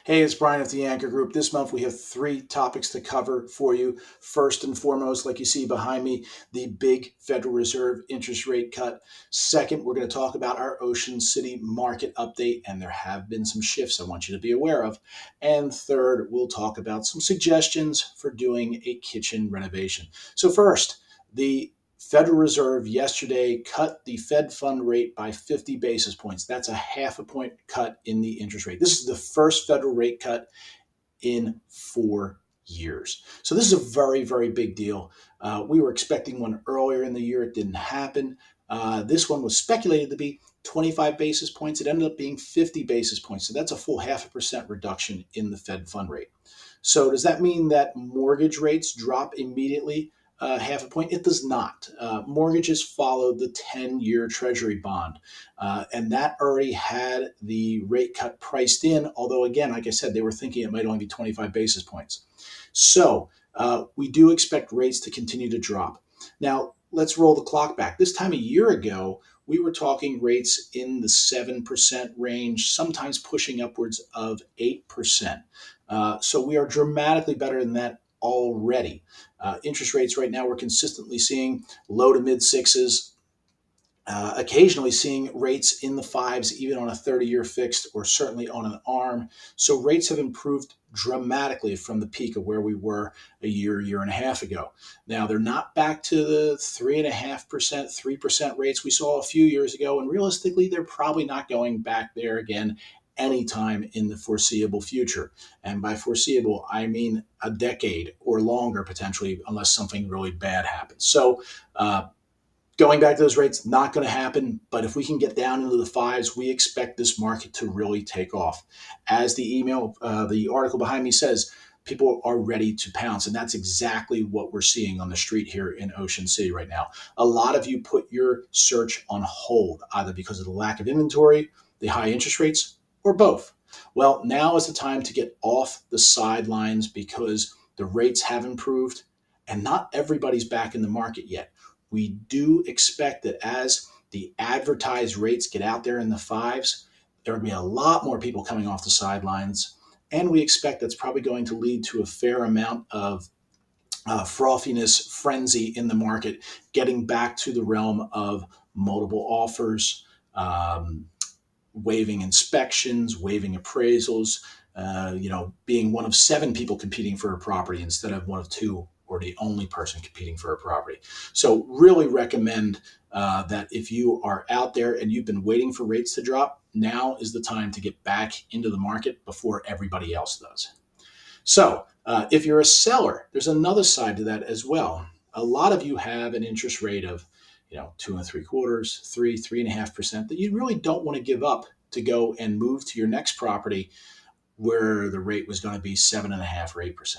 Hey, it's Brian at the Anchor Group. This month we have three topics to cover for you. First and foremost, like you see behind me, the big Federal Reserve interest rate cut. Second, we're going to talk about our Ocean City market update, and there have been some shifts I want you to be aware of. And third, we'll talk about some suggestions for doing a kitchen renovation. So, first, the Federal Reserve yesterday cut the Fed fund rate by 50 basis points. That's a half a point cut in the interest rate. This is the first federal rate cut in 4 years. So this is a very, very big deal. We were expecting one earlier in the year. It didn't happen. This one was speculated to be 25 basis points. It ended up being 50 basis points. So that's a full 0.5% reduction in the Fed fund rate. So does that mean that mortgage rates drop immediately? Half a point? It does not. Mortgages follow the 10-year Treasury bond, and that already had the rate cut priced in. Although, again, like I said, they were thinking it might only be 25 basis points. So we do expect rates to continue to drop. Now, let's roll the clock back. This time a year ago, we were talking rates in the 7% range, sometimes pushing upwards of 8%. So we are dramatically better than that already. Interest rates right now, we're consistently seeing low to mid sixes, occasionally seeing rates in the fives, even on a 30-year fixed or certainly on an ARM. So rates have improved dramatically from the peak of where we were a year and a half ago. Now, they're not back to the 3.5%, 3% rates we saw a few years ago. And realistically, they're probably not going back there again anytime in the foreseeable future. And by foreseeable, I mean a decade or longer potentially, unless something really bad happens. So, going back to those rates, not going to happen. But if we can get down into the fives, we expect this market to really take off. As the article behind me says, people are ready to pounce. And that's exactly what we're seeing on the street here in Ocean City right now. A lot of you put your search on hold, either because of the lack of inventory, the high interest rates, or both. Well, now is the time to get off the sidelines because the rates have improved and not everybody's back in the market yet. We do expect that as the advertised rates get out there in the fives, there will be a lot more people coming off the sidelines. And we expect that's probably going to lead to a fair amount of frothiness, frenzy in the market, getting back to the realm of multiple offers, waiving inspections, waiving appraisals, being one of seven people competing for a property instead of one of two or the only person competing for a property. So really recommend that if you are out there and you've been waiting for rates to drop, now is the time to get back into the market before everybody else does. So if you're a seller, there's another side to that as well. A lot of you have an interest rate of 2.75, 3.5% that you really don't want to give up to go and move to your next property where the rate was going to be 7.5 or 8%.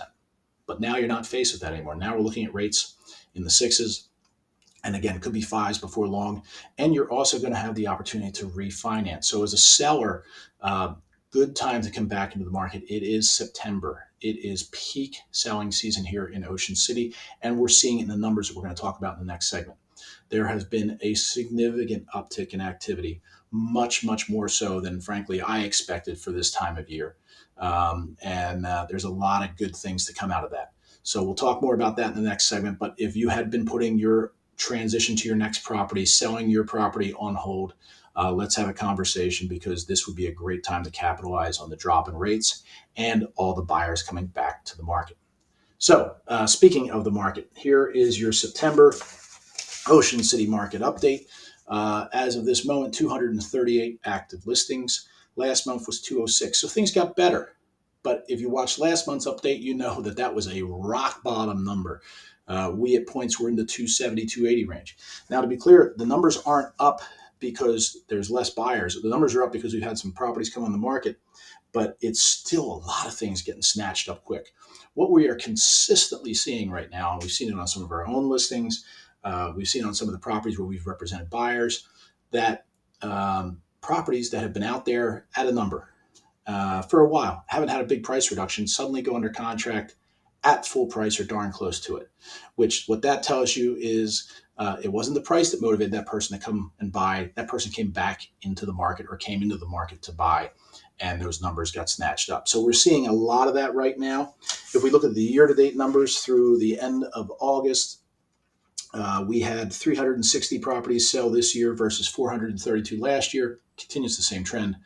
But now you're not faced with that anymore. Now we're looking at rates in the sixes, and again, it could be fives before long. And you're also going to have the opportunity to refinance. So as a seller, good time to come back into the market. It is September. It is peak selling season here in Ocean City, and we're seeing it in the numbers that we're going to talk about in the next segment. There has been a significant uptick in activity, much, much more so than, frankly, I expected for this time of year. And there's a lot of good things to come out of that. So we'll talk more about that in the next segment. But if you had been putting your transition to your next property, selling your property on hold, let's have a conversation because this would be a great time to capitalize on the drop in rates and all the buyers coming back to the market. So speaking of the market, here is your September Ocean City market update. As of this moment, 238 active listings. Last month was 206. So things got better. But if you watched last month's update, you know that that was a rock bottom number. We at points were in the 270, 280 range. Now, to be clear, the numbers aren't up because there's less buyers. The numbers are up because we've had some properties come on the market, but it's still a lot of things getting snatched up quick. What we are consistently seeing right now, and we've seen it on some of our own listings, we've seen on some of the properties where we've represented buyers, that properties that have been out there at a number for a while, haven't had a big price reduction, suddenly go under contract at full price or darn close to it. Which what that tells you is it wasn't the price that motivated that person to come and buy. That person came back into the market or came into the market to buy. and those numbers got snatched up. So we're seeing a lot of that right now. If we look at the year-to-date numbers through the end of August, we had 360 properties sell this year versus 432 last year. Continues the same trend.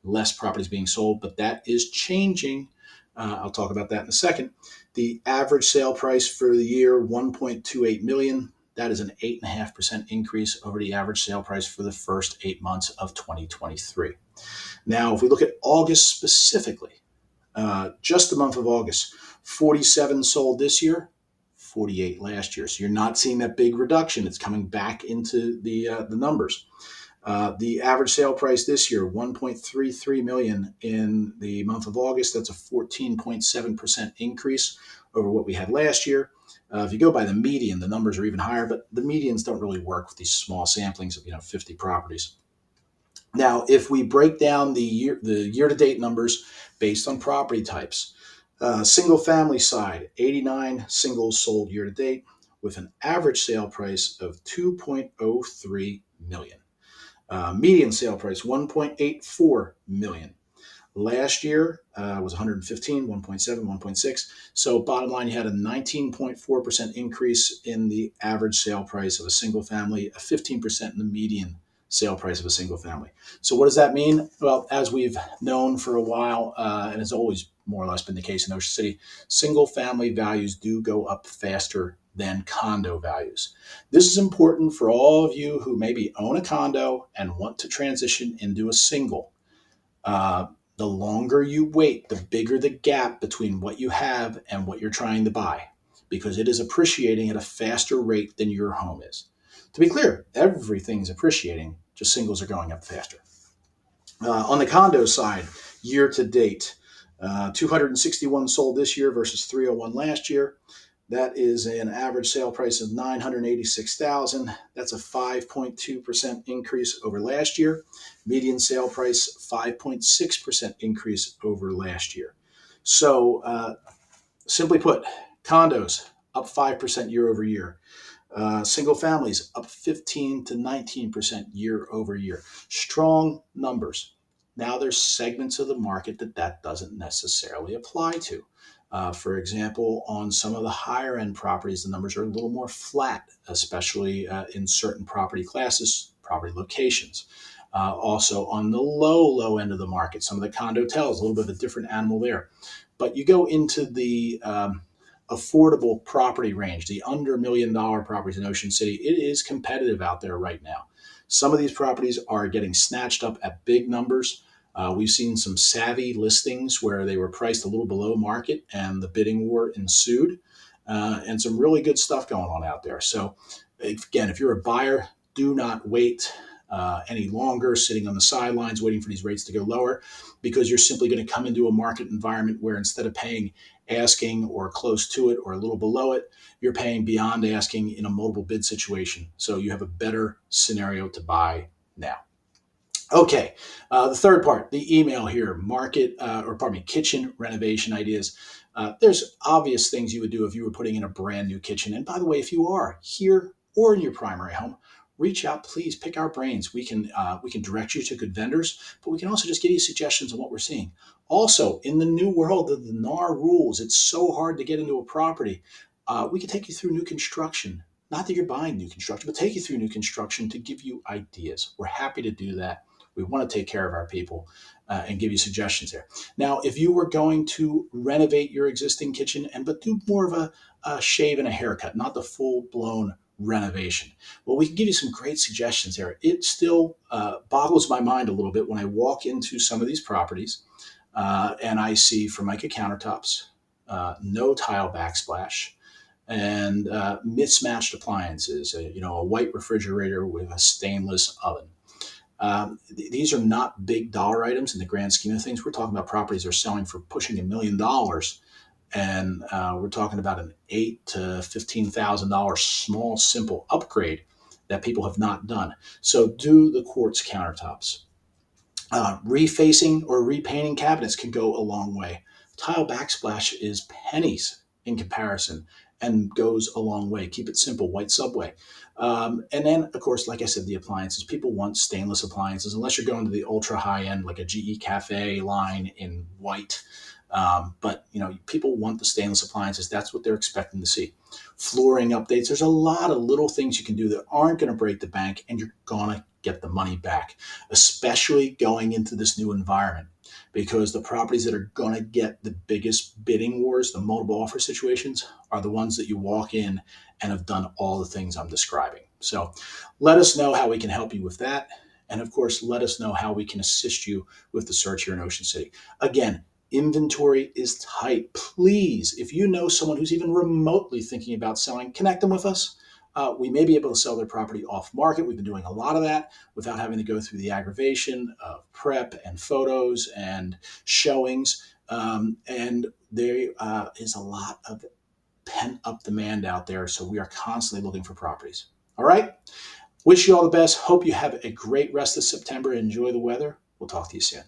Less properties being sold, but that is changing. I'll talk about that in a second. The average sale price for the year, 1.28 million. That is an 8.5% increase over the average sale price for the first 8 months of 2023. Now, if we look at August specifically, just the month of August, 47 sold this year, 48 last year. So you're not seeing that big reduction. It's coming back into the numbers. The average sale price this year, 1.33 million in the month of August. That's a 14.7% increase over what we had last year. If you go by the median, the numbers are even higher, but the medians don't really work with these small samplings of 50 properties. Now, if we break down the year-to-date numbers based on property types, single family side, 89 singles sold year to date with an average sale price of 2.03 million. Median sale price 1.84 million. Last year was 115, 1.7, 1.6. So bottom line, you had a 19.4% increase in the average sale price of a single family, a 15% in the median sale price of a single family. So what does that mean? Well, as we've known for a while, and it's always more or less been the case in Ocean City, single family values do go up faster than condo values. This is important for all of you who maybe own a condo and want to transition into a single. The longer you wait, the bigger the gap between what you have and what you're trying to buy, because it is appreciating at a faster rate than your home is. To be clear, everything's appreciating, just singles are going up faster. On the condo side, year to date, 261 sold this year versus 301 last year. That is an average sale price of $986,000. That's a 5.2% increase over last year. Median sale price, 5.6% increase over last year. So simply put, condos up 5% year over year. Single families up 15 to 19% year over year. Strong numbers. Now there's segments of the market that doesn't necessarily apply to. For example, on some of the higher end properties, the numbers are a little more flat, especially in certain property classes, property locations. Also on the low end of the market, some of the condotels, a little bit of a different animal there. But you go into the affordable property range, the under $1 million properties in Ocean City, it is competitive out there right now. Some of these properties are getting snatched up at big numbers. We've seen some savvy listings where they were priced a little below market and the bidding war ensued, and some really good stuff going on out there. So again, if you're a buyer, do not wait any longer sitting on the sidelines waiting for these rates to go lower, because you're simply going to come into a market environment where instead of paying asking or close to it or a little below it, you're paying beyond asking in a multiple bid situation. So you have a better scenario to buy now. Okay, the third part, the email here, kitchen renovation ideas. There's obvious things you would do if you were putting in a brand new kitchen. And by the way, if you are here or in your primary home, reach out, please pick our brains. We can direct you to good vendors, but we can also just give you suggestions on what we're seeing. Also, in the new world of the NAR rules, it's so hard to get into a property. We can take you through new construction. Not that you're buying new construction, but take you through new construction to give you ideas. We're happy to do that. We want to take care of our people and give you suggestions there. Now, if you were going to renovate your existing kitchen but do more of a shave and a haircut, not the full-blown renovation, well, we can give you some great suggestions there. It still boggles my mind a little bit when I walk into some of these properties and I see Formica countertops, no tile backsplash, and mismatched appliances, a white refrigerator with a stainless oven. These are not big dollar items in the grand scheme of things. We're talking about properties that are selling for pushing $1 million, and we're talking about an $8,000 to $15,000 small, simple upgrade that people have not done. So do the quartz countertops. Refacing or repainting cabinets can go a long way. Tile backsplash is pennies in comparison, and goes a long way. Keep it simple, white Subway. And then, of course, like I said, the appliances. People want stainless appliances, unless you're going to the ultra high end, like a GE Cafe line in white. But people want the stainless appliances. That's what they're expecting to see. Flooring updates. There's a lot of little things you can do that aren't going to break the bank, and you're gonna get the money back, especially going into this new environment. Because the properties that are going to get the biggest bidding wars, the multiple offer situations, are the ones that you walk in and have done all the things I'm describing. So let us know how we can help you with that. And of course, let us know how we can assist you with the search here in Ocean City. Again, inventory is tight. Please, if you know someone who's even remotely thinking about selling, connect them with us. We may be able to sell their property off market. We've been doing a lot of that without having to go through the aggravation of prep and photos and showings. And there is a lot of pent up demand out there. So we are constantly looking for properties. All right. Wish you all the best. Hope you have a great rest of September. Enjoy the weather. We'll talk to you soon.